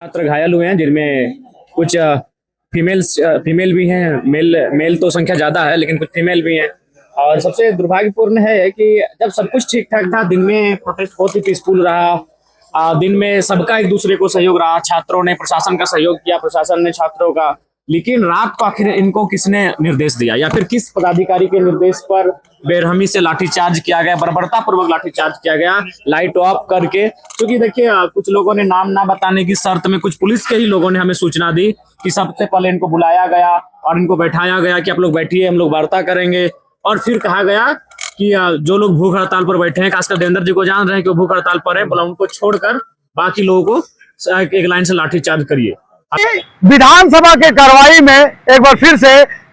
छात्र घायल हुए हैं जिनमें कुछ फीमेल भी हैं। मेल मेल तो संख्या ज्यादा है लेकिन कुछ फीमेल भी हैं। और सबसे दुर्भाग्यपूर्ण है कि जब सब कुछ ठीक ठाक था, दिन में प्रोटेस्ट बहुत ही पीसफुल रहा। दिन में सबका एक दूसरे को सहयोग रहा, छात्रों ने प्रशासन का सहयोग किया, प्रशासन ने छात्रों का। लेकिन रात को आखिर इनको किसने निर्देश दिया या फिर किस पदाधिकारी के निर्देश पर बेरहमी से लाठीचार्ज किया गया, बर्बरता पूर्वक लाठीचार्ज किया गया लाइट ऑफ करके। क्योंकि देखिए, कुछ लोगों ने नाम ना बताने की शर्त में, कुछ पुलिस के ही लोगों ने हमें सूचना दी कि सबसे पहले इनको बुलाया गया और इनको बैठाया गया कि आप लोग बैठिए, हम लोग वार्ता करेंगे। और फिर कहा गया कि जो लोग भूख हड़ताल पर बैठे हैं, खासकर देवेंद्र जी को जान रहे हैं कि वो भूख हड़ताल पर है, बोला उनको छोड़कर बाकी लोगों को एक लाइन से लाठीचार्ज करिए। विधानसभा के कार्रवाई में एक बार फिर से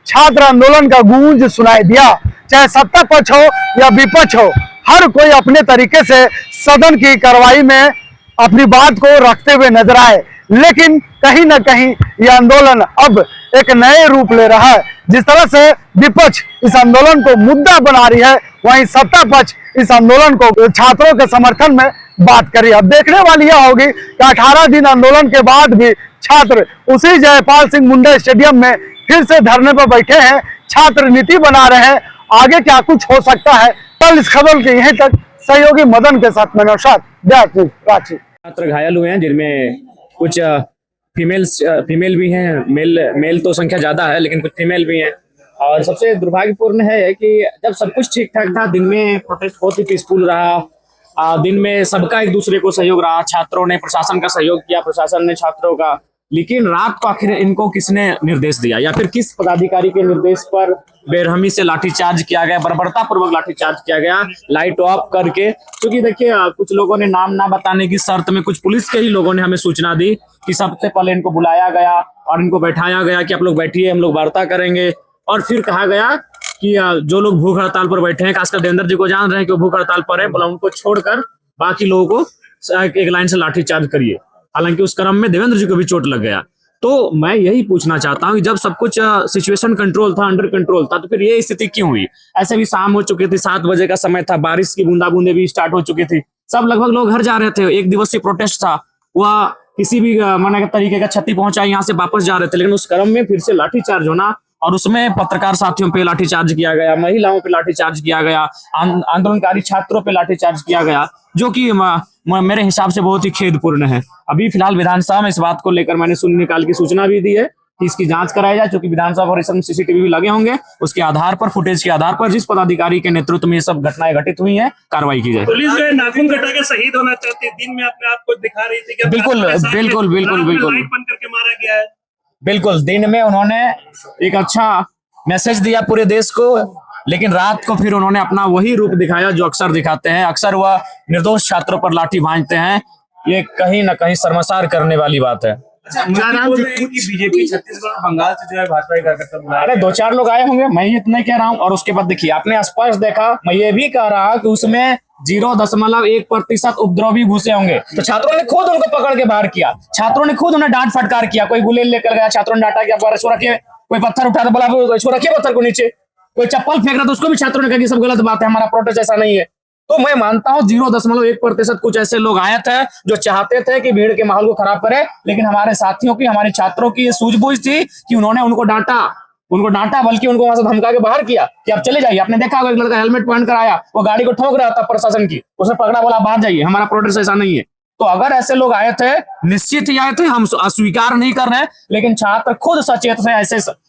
छात्र आंदोलन का गूंज सुनाई दिया। चाहे सत्ता पक्ष हो या विपक्ष हो, हर कोई अपने तरीके से सदन की कार्रवाई में अपनी बात को रखते हुए नजर आए। लेकिन कहीं ना कहीं यह आंदोलन अब एक नए रूप ले रहा है। जिस तरह से विपक्ष इस आंदोलन को मुद्दा बना रही है, वहीं सत्ता पक्ष इस आंदोलन को छात्रों के समर्थन में बात करी। अब देखने वाली यह होगी कि 18 दिन आंदोलन के बाद भी छात्र उसी जयपाल सिंह मुंडा स्टेडियम में फिर से धरने पर बैठे हैं, छात्र नीति बना रहे हैं। आगे क्या कुछ हो सकता है, कल इस खबर के यहीं तक। सहयोगी मदन के साथ मैं नौशाद, रांची। छात्र घायल हुए हैं जिनमें कुछ फीमेल भी हैं। मेल तो संख्या ज्यादा है लेकिन कुछ फीमेल भी हैं। और सबसे दुर्भाग्यपूर्ण है कि जब सब कुछ ठीक ठाक था, दिन में प्रोटेस्ट बहुत ही पीसफुल रहा। दिन में सबका एक दूसरे को सहयोग रहा, छात्रों ने प्रशासन का सहयोग किया, प्रशासन ने छात्रों का। लेकिन रात को आखिर इनको किसने निर्देश दिया या फिर किस पदाधिकारी के निर्देश पर बेरहमी से लाठीचार्ज किया गया, बर्बरता पूर्वक लाठीचार्ज किया गया लाइट ऑफ करके। क्योंकि देखिए, कुछ लोगों ने नाम ना बताने की शर्त में, कुछ पुलिस के ही लोगों ने हमें सूचना दी कि सबसे पहले इनको बुलाया गया और इनको बैठाया गया कि आप लोग बैठिए, हम लोग वार्ता करेंगे। और फिर कहा गया कि जो लोग भूख हड़ताल पर बैठे हैं, खासकर देवेंद्र जी को जान रहे हैं कि वो भूख हड़ताल पर है, बोला उनको छोड़कर बाकी लोगों को एक लाइन से लाठीचार्ज करिए। हालांकि उस क्रम में देवेंद्र जी को भी चोट लग गया। तो मैं यही पूछना चाहता हूं कि जब सब कुछ सिचुएशन कंट्रोल था, अंडर कंट्रोल था, तो फिर ये स्थिति क्यों हुई? ऐसे भी शाम हो चुकी थी, 7 बजे का समय था, बारिश की बूंदाबूंदें भी स्टार्ट हो चुकी थी, सब लगभग लोग घर जा रहे थे। एक दिवसीय प्रोटेस्ट था, वह किसी भी माना तरीके का क्षति पहुंचा, यहाँ से वापस जा रहे थे। लेकिन उस क्रम में फिर से लाठीचार्ज होना, और उसमें पत्रकार साथियों पे लाठीचार्ज किया गया, महिलाओं पे लाठीचार्ज किया गया, आंदोलनकारी छात्रों पे लाठीचार्ज किया गया, जो कि मेरे हिसाब से बहुत ही खेदपूर्ण है। अभी फिलहाल विधानसभा में इस बात को लेकर मैंने शून्य निकाल की सूचना भी दी है कि इसकी जांच कराई जाए, क्योंकि विधानसभा परिसर में सीसीटीवी भी लगे होंगे। उसके आधार पर, फुटेज के आधार पर, जिस पदाधिकारी के नेतृत्व में ये सब घटनाएं घटित हुई हैं, कार्रवाई की जाए। पुलिस जो नाखून कटा के शहीद होना चाहती है, दिन में अपने आप को दिखा रही थी कि बिल्कुल बिल्कुल बिल्कुल बिल्कुल बन करके मारा गया है। बिल्कुल, दिन में उन्होंने एक अच्छा मैसेज दिया पूरे देश को, लेकिन रात को फिर उन्होंने अपना वही रूप दिखाया जो अक्सर दिखाते हैं। अक्सर वह निर्दोष छात्रों पर लाठी भांजते हैं। ये कहीं ना कहीं शर्मसार करने वाली बात है। बीजेपी छत्तीसगढ़ बंगाल से जो है भाजपा कार्यकर्ता बुलाया, अरे 2-4 लोग आए होंगे, मैं ये इतना कह रहा हूँ। और उसके बाद देखिए, आपने स्पष्ट देखा, मैं ये भी कह रहा कि उसमें 0.1% उपद्रवी घुसे होंगे। तो छात्रों ने खुद उनको पकड़ के बाहर किया, छात्रों ने खुद उन्हें डांट फटकार किया। कोई गुलेल लेकर गया, छात्रों ने डांटा कि इसको रखिए, कोई पत्थर उठा, बोला इसको रखिए पत्थर को नीचे, कोई चप्पल फेंक रहा था, उसको भी छात्रों ने कहा कि सब गलत बात है, हमारा प्रोटेस्ट ऐसा नहीं है। तो मैं मानता हूं 0.1% कुछ ऐसे लोग आए थे जो चाहते थे कि भीड़ के माहौल को खराब करे। लेकिन हमारे साथियों की, हमारे छात्रों की ये सूझबूझ थी कि उन्होंने उनको डांटा, बल्कि उनको वहां से धमका के बाहर किया कि आप चले जाइए। आपने देखा होगा एक लड़का हेलमेट पहन कर आया, वो गाड़ी को ठोक रहा था प्रशासन की, उसने पकड़ा, बोला बाहर जाइए, हमारा प्रोटेस्ट ऐसा नहीं है। तो अगर ऐसे लोग आए थे, निश्चित ही आए थे, हम अस्वीकार नहीं कर रहे हैं, लेकिन छात्र खुद सचेत थे,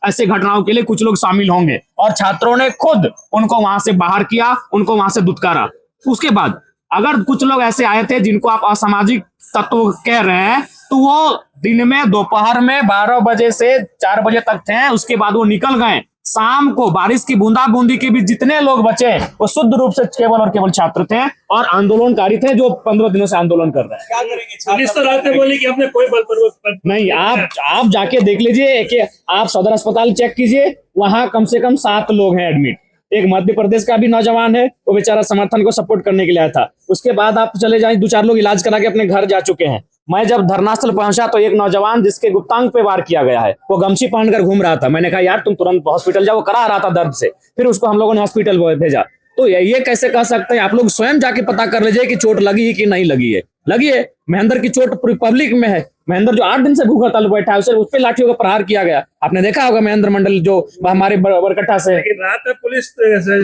ऐसे घटनाओं के लिए कुछ लोग शामिल होंगे, और छात्रों ने खुद उनको वहां से बाहर किया, उनको वहां से दुत्कारा। उसके बाद अगर कुछ लोग ऐसे आए थे जिनको आप असामाजिक तत्व कह रहे हैं, तो वो दिन में, दोपहर में 12 बजे से 4 बजे तक थे। उसके बाद वो निकल गए। शाम को बारिश की बूंदाबूंदी के बीच जितने लोग बचे, वो शुद्ध रूप से केवल और केवल छात्र थे और आंदोलनकारी थे जो 15 दिनों से आंदोलन कर रहे हैं। क्या करेंगे? पुलिस तो रात में बोली कि हमने कोई बल प्रयोग नहीं। आप जाके देख लीजिए कि आप सदर अस्पताल चेक कीजिए, वहां कम से कम 7 लोग हैं एडमिट। एक मध्य प्रदेश का भी नौजवान है, वो बेचारा समर्थन को सपोर्ट करने के लिए आया था। उसके बाद आप चले जाए, 2-4 लोग इलाज करा के अपने घर जा चुके हैं। मैं जब धरनास्थल पहुंचा तो एक नौजवान जिसके गुप्तांग पे वार किया गया है, वो गमछी पहनकर घूम रहा था। मैंने कहा यार तुम तुरंत हॉस्पिटल जाओ, करा रहा था दर्द से। फिर उसको हम लोगों ने हॉस्पिटल भेजा। तो ये कैसे कह सकते हैं? आप लोग स्वयं जाके पता कर लीजिए कि चोट लगी है कि नहीं लगी है। लगी है। महेंद्र की चोट पूरी पब्लिक में है। महेंद्र जो 8 दिन से भूखा ताल बैठा है, उस पे लाठियों का प्रहार किया गया। आपने देखा होगा महेंद्र मंडल जो हमारे बरकट्टा से। लेकिन रात में पुलिस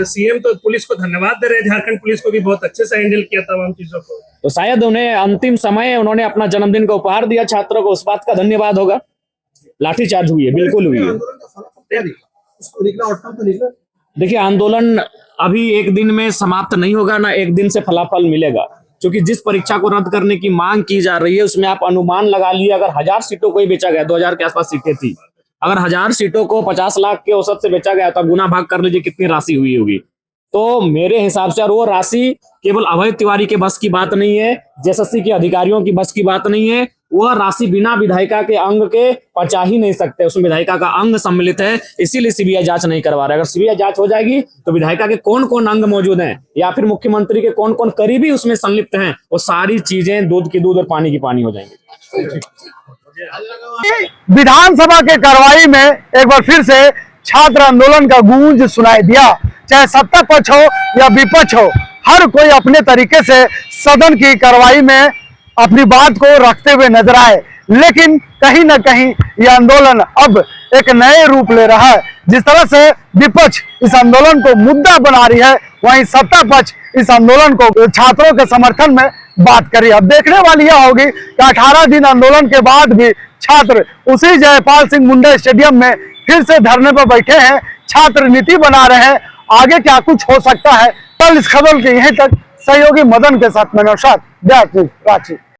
सीएम तो पुलिस को धन्यवाद दे रहे हैं, झारखंड पुलिस को भी बहुत अच्छे से हैंडल किया तमाम चीजों को। तो शायद उन्हें अंतिम समय उन्होंने अपना जन्मदिन का उपहार दिया छात्रों को, उस बात का धन्यवाद होगा। लाठीचार्ज हुई है, बिल्कुल हुई है। देखिए, आंदोलन अभी एक दिन में समाप्त नहीं होगा, ना एक दिन से फलाफल मिलेगा, क्योंकि जिस परीक्षा को रद्द करने की मांग की जा रही है उसमें आप अनुमान लगा लिए, अगर 1000 सीटों को ही बेचा गया, 2000 के आसपास सीटें थी, अगर 1000 सीटों को 50 लाख के औसत से बेचा गया तो गुना भाग कर लीजिए कितनी राशि हुई होगी। तो मेरे हिसाब से, और वो राशि केवल अभय तिवारी के बस की बात नहीं है, जेएसएससी के अधिकारियों की बस की बात नहीं है, वह राशि बिना विधायिका के अंग के पचा ही नहीं सकते। उसमें विधायिका का अंग सम्मिलित है, इसीलिए सीबीआई जांच नहीं करवा रहा है। अगर सीबीआई जांच हो जाएगी तो विधायिका के कौन कौन अंग मौजूद हैं या फिर मुख्यमंत्री के कौन कौन करीबी उसमें संलिप्त हैं, वो सारी चीजें दूध की दूध और पानी की पानी हो जाएंगी। विधानसभा के कार्रवाई में एक बार फिर से छात्र आंदोलन का गूंज सुनाई दिया। चाहे सत्ता पक्ष हो या विपक्ष हो, हर कोई अपने तरीके से सदन की कार्रवाई में अपनी बात को रखते हुए नजर आए। लेकिन कहीं ना कहीं यह आंदोलन अब एक नए रूप ले रहा है। जिस तरह से विपक्ष इस आंदोलन को मुद्दा बना रही है, वहीं सत्ता पक्ष इस आंदोलन को छात्रों के समर्थन में बात करी। अब देखने वाली यह होगी कि 18 दिन आंदोलन के बाद भी छात्र उसी जयपाल सिंह मुंडा स्टेडियम में फिर से धरने पर बैठे हैं, छात्र नीति बना रहे हैं। आगे क्या कुछ हो सकता है, कल इस खबर के यहीं तक। सहयोगी मदन के साथ मैं नौशाद, रांची।